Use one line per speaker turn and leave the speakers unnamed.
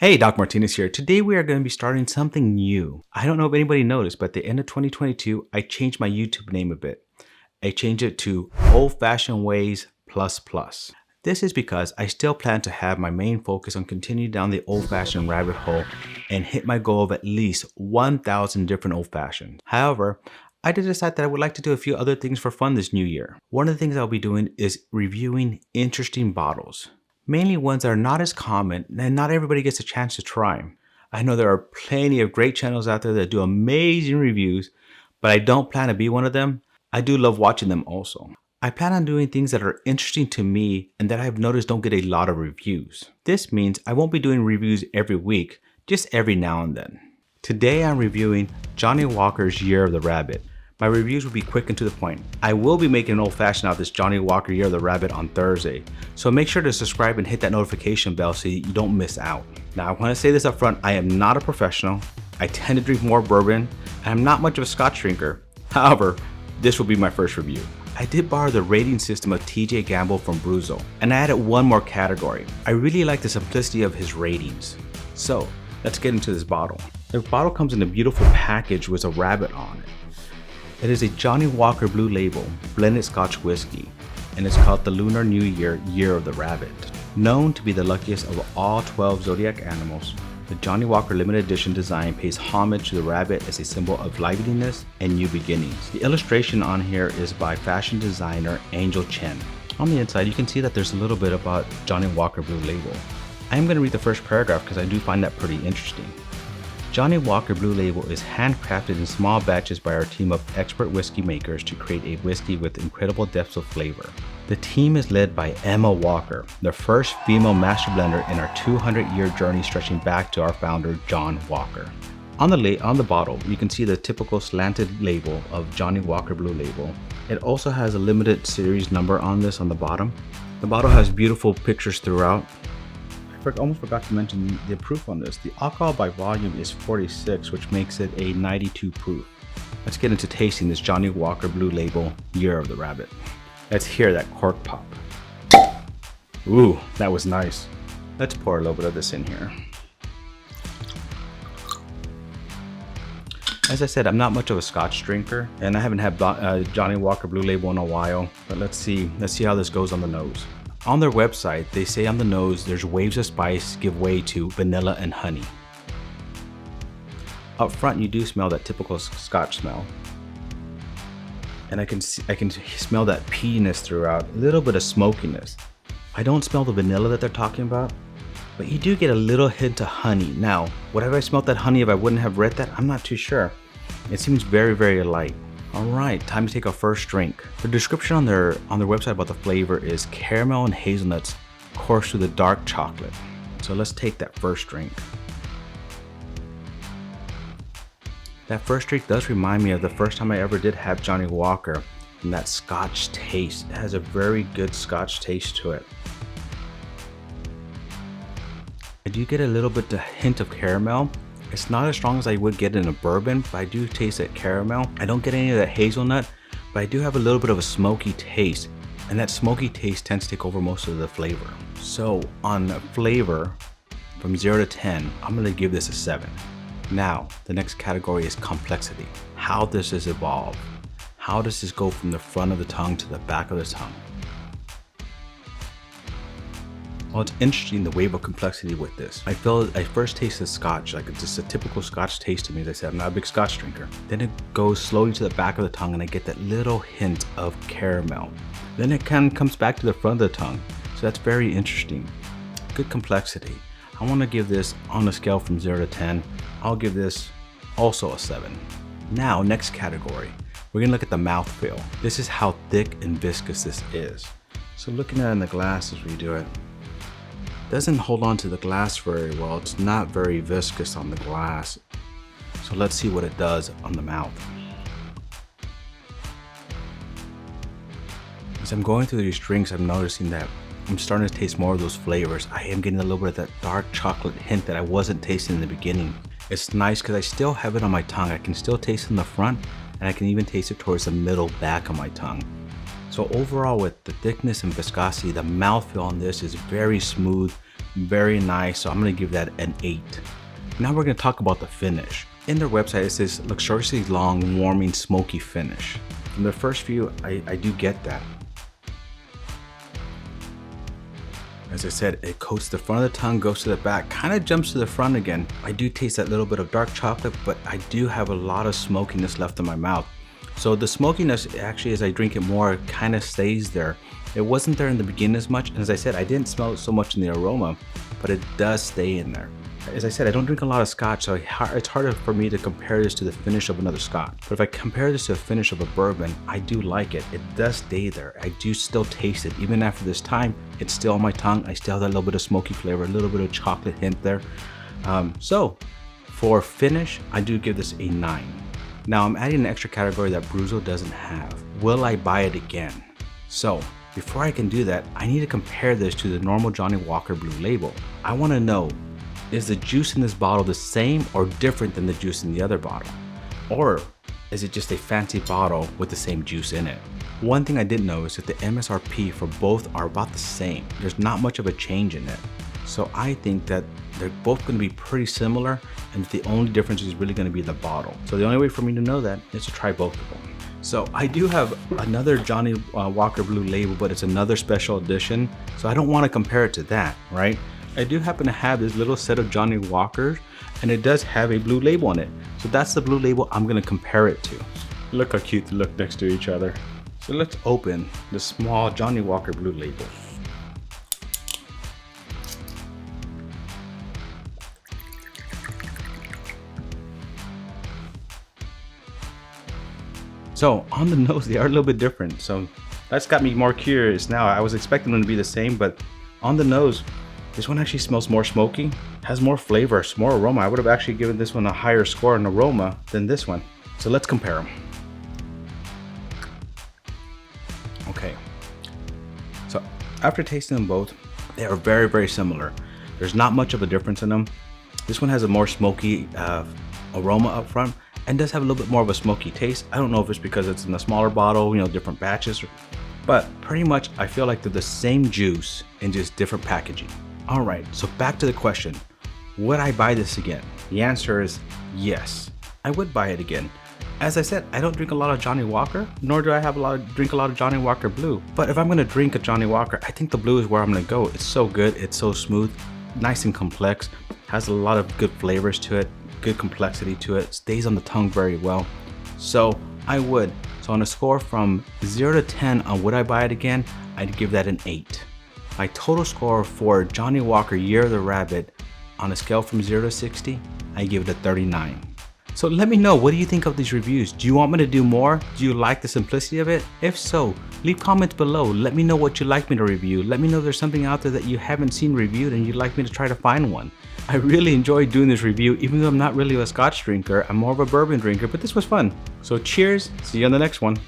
Hey, Doc Martinez here. Today we are going to be starting something new. I don't know if anybody noticed, but at the end of 2022, I changed my YouTube name a bit. I changed it to Old Fashioned Ways Plus Plus. This is because I still plan to have my main focus on continuing down the old fashioned rabbit hole and hit my goal of at least 1,000 different old fashions. However, I did decide that I would like to do a few other things for fun this new year. One of the things I'll be doing is reviewing interesting bottles. Mainly ones that are not as common and not everybody gets a chance to try. I know there are plenty of great channels out there that do amazing reviews, but I don't plan to be one of them. I do love watching them also. I plan on doing things that are interesting to me and that I've noticed don't get a lot of reviews. This means I won't be doing reviews every week, just every now and then. Today I'm reviewing Johnnie Walker's Year of the Rabbit. My reviews will be quick and to the point. I will be making an old fashioned out of this Johnnie Walker Year of the Rabbit on Thursday, so make sure to subscribe and hit that notification bell so you don't miss out. Now I want to say this up front, I am not a professional. I tend to drink more bourbon, and I'm not much of a scotch drinker. However, this will be my first review. I did borrow the rating system of TJ Gamble from Bruzo, and I added one more category. I really like the simplicity of his ratings. So let's get into this bottle. The bottle comes in a beautiful package with a rabbit on it. It is a Johnnie Walker Blue Label blended Scotch whiskey, and it's called the Lunar New Year Year of the Rabbit. Known to be the luckiest of all 12 zodiac animals, the Johnnie Walker limited edition design pays homage to the rabbit as a symbol of liveliness and new beginnings. The illustration on here is by fashion designer Angel Chen. On the inside, you can see that there's a little bit about Johnnie Walker Blue Label. I am going to read the first paragraph because I do find that pretty interesting. Johnnie Walker Blue Label is handcrafted in small batches by our team of expert whiskey makers to create a whiskey with incredible depths of flavor. The team is led by Emma Walker, the first female master blender in our 200-year journey stretching back to our founder, John Walker. On the bottle, you can see the typical slanted label of Johnnie Walker Blue Label. It also has a limited series number on this on the bottom. The bottle has beautiful pictures throughout. I almost forgot to mention the proof on this. The alcohol by volume is 46, which makes it a 92 proof. Let's get into tasting this Johnnie Walker Blue Label Year of the Rabbit. Let's hear that cork pop. Ooh, that was nice. Let's pour a little bit of this in here. As I said, I'm not much of a scotch drinker, and I haven't had Johnnie Walker Blue Label in a while, but let's see how this goes on the nose. On their website, they say on the nose, there's waves of spice give way to vanilla and honey. Up front, you do smell that typical scotch smell. And I can smell that peatiness throughout, a little bit of smokiness. I don't smell the vanilla that they're talking about, but you do get a little hint of honey. Now, would I have smelled that honey if I wouldn't have read that? I'm not too sure. It seems very, very light. All right, time to take our first drink. The description on their website about the flavor is caramel and hazelnuts coursed through the dark chocolate. So let's take that first drink. That first drink does remind me of the first time I ever did have Johnnie Walker, and that scotch taste. It has a very good scotch taste to it. I do get a little bit the hint of caramel. It's not as strong as I would get in a bourbon, but I do taste that caramel. I don't get any of that hazelnut, but I do have a little bit of a smoky taste, and that smoky taste tends to take over most of the flavor. So on flavor, from 0 to 10, I'm gonna give this a 7. Now, the next category is complexity. How does this evolve? How does this go from the front of the tongue to the back of the tongue? Well, it's interesting the wave of complexity with this. I first tasted scotch, like it's just a typical scotch taste to me. As I said, I'm not a big scotch drinker. Then it goes slowly to the back of the tongue and I get that little hint of caramel. Then it kind of comes back to the front of the tongue. So that's very interesting. Good complexity. I want to give this, on a scale from 0 to 10, I'll give this also a 7. Now, next category. We're gonna look at the mouthfeel. This is how thick and viscous this is. So looking at it in the glass as we do it, doesn't hold on to the glass very well. It's not very viscous on the glass. So let's see what it does on the mouth. As I'm going through these drinks, I'm noticing that I'm starting to taste more of those flavors. I am getting a little bit of that dark chocolate hint that I wasn't tasting in the beginning. It's nice because I still have it on my tongue. I can still taste it in the front, and I can even taste it towards the middle back of my tongue. So overall, with the thickness and viscosity, the mouthfeel on this is very smooth, very nice. So I'm gonna give that an 8. Now we're gonna talk about the finish. In their website, it says luxuriously long, warming, smoky finish. From the first view, I do get that. As I said, it coats the front of the tongue, goes to the back, kind of jumps to the front again. I do taste that little bit of dark chocolate, but I do have a lot of smokiness left in my mouth. So the smokiness, actually, as I drink it more, kind of stays there. It wasn't there in the beginning as much. And as I said, I didn't smell it so much in the aroma, but it does stay in there. As I said, I don't drink a lot of scotch, so it's harder for me to compare this to the finish of another scotch. But if I compare this to the finish of a bourbon, I do like it. It does stay there. I do still taste it. Even after this time, it's still on my tongue. I still have that little bit of smoky flavor, a little bit of chocolate hint there. So for finish, I do give this a 9. Now I'm adding an extra category that Bruzo doesn't have. Will I buy it again? So before I can do that, I need to compare this to the normal Johnnie Walker Blue Label. I want to know, is the juice in this bottle the same or different than the juice in the other bottle? Or is it just a fancy bottle with the same juice in it? One thing I did know is that the MSRP for both are about the same. There's not much of a change in it. So I think that they're both going to be pretty similar, and the only difference is really going to be the bottle. So the only way for me to know that is to try both of them. So I do have another Johnnie Walker Blue Label, but it's another special edition. So I don't want to compare it to that, right? I do happen to have this little set of Johnnie Walkers, and it does have a blue label on it. So that's the blue label I'm gonna compare it to. Look how cute they look next to each other. So let's open the small Johnnie Walker Blue Label. So on the nose, they are a little bit different. So that's got me more curious now. I was expecting them to be the same, but on the nose, this one actually smells more smoky, has more flavor, more aroma. I would have actually given this one a higher score in aroma than this one. So let's compare them. Okay. So after tasting them both, they are very, very similar. There's not much of a difference in them. This one has a more smoky aroma up front and does have a little bit more of a smoky taste. I don't know if it's because it's in a smaller bottle, you know, different batches, but pretty much I feel like they're the same juice in just different packaging. All right, so back to the question, would I buy this again? The answer is yes, I would buy it again. As I said, I don't drink a lot of Johnnie Walker, nor do I drink a lot of Johnnie Walker Blue. But if I'm gonna drink a Johnnie Walker, I think the blue is where I'm gonna go. It's so good, it's so smooth, nice and complex, has a lot of good flavors to it, good complexity to it, stays on the tongue very well. So I would. So on a score from 0 to 10 on would I buy it again, I'd give that an 8. My total score for Johnnie Walker Year of the Rabbit on a scale from 0 to 60, I give it a 39. So let me know, what do you think of these reviews? Do you want me to do more? Do you like the simplicity of it? If so, leave comments below. Let me know what you'd like me to review. Let me know if there's something out there that you haven't seen reviewed and you'd like me to try to find one. I really enjoyed doing this review, even though I'm not really a scotch drinker. I'm more of a bourbon drinker, but this was fun. So cheers, see you on the next one.